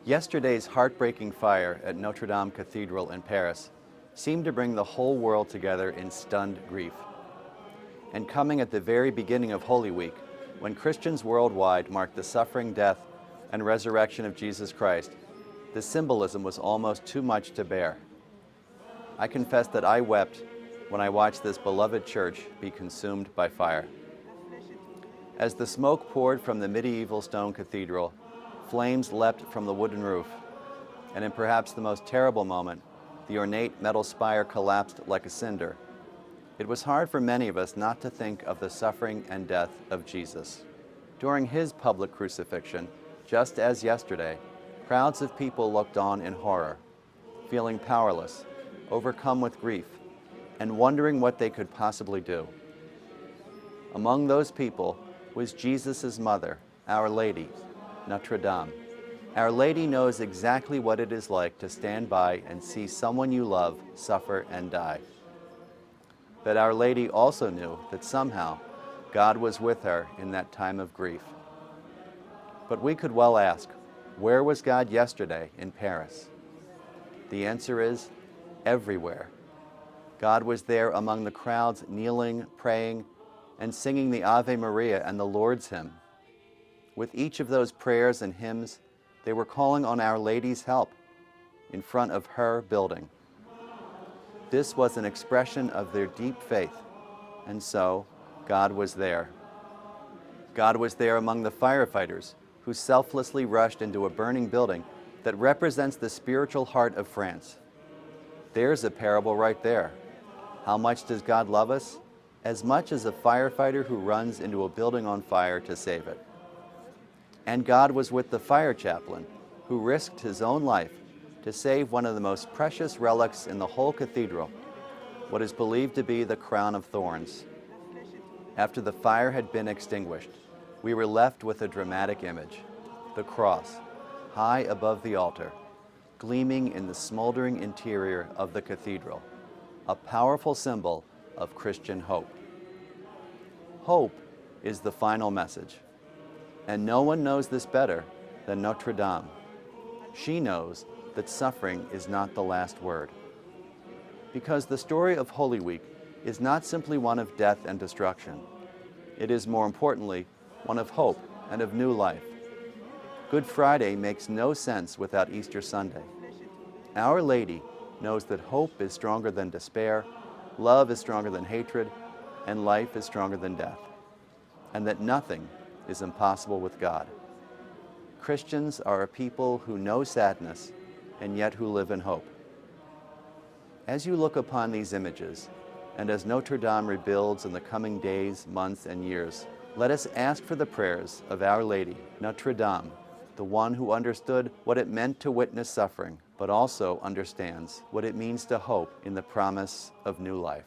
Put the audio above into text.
Yesterday's heartbreaking fire at Notre Dame Cathedral in Paris seemed to bring the whole world together in stunned grief. And coming at the very beginning of Holy Week, when Christians worldwide marked the suffering, death, and resurrection of Jesus Christ, the symbolism was almost too much to bear. I confess that I wept when I watched this beloved church be consumed by fire. As the smoke poured from the medieval stone cathedral, flames leapt from the wooden roof, and in perhaps the most terrible moment, the ornate metal spire collapsed like a cinder. It was hard for many of us not to think of the suffering and death of Jesus. During his public crucifixion, just as yesterday, crowds of people looked on in horror, feeling powerless, overcome with grief, and wondering what they could possibly do. Among those people was Jesus' mother, Our Lady, Notre Dame. Our Lady knows exactly what it is like to stand by and see someone you love suffer and die. But Our Lady also knew that somehow God was with her in that time of grief. But we could well ask, where was God yesterday in Paris? The answer is, everywhere. God was there among the crowds kneeling, praying, and singing the Ave Maria and the Lord's hymn. With each of those prayers and hymns, they were calling on Our Lady's help in front of her building. This was an expression of their deep faith, and so God was there. God was there among the firefighters who selflessly rushed into a burning building that represents the spiritual heart of France. There's a parable right there. How much does God love us? As much as a firefighter who runs into a building on fire to save it. And God was with the fire chaplain who risked his own life to save one of the most precious relics in the whole cathedral, what is believed to be the crown of thorns. After the fire had been extinguished, we were left with a dramatic image, the cross, high above the altar, gleaming in the smoldering interior of the cathedral, a powerful symbol of Christian hope. Hope is the final message, and no one knows this better than Notre Dame. She knows that suffering is not the last word. Because the story of Holy Week is not simply one of death and destruction. It is, more importantly, one of hope and of new life. Good Friday makes no sense without Easter Sunday. Our Lady knows that hope is stronger than despair, love is stronger than hatred, and life is stronger than death, and that nothing is impossible with God. Christians are a people who know sadness and yet who live in hope. As you look upon these images, and as Notre Dame rebuilds in the coming days, months, and years, let us ask for the prayers of Our Lady, Notre Dame, the one who understood what it meant to witness suffering, but also understands what it means to hope in the promise of new life.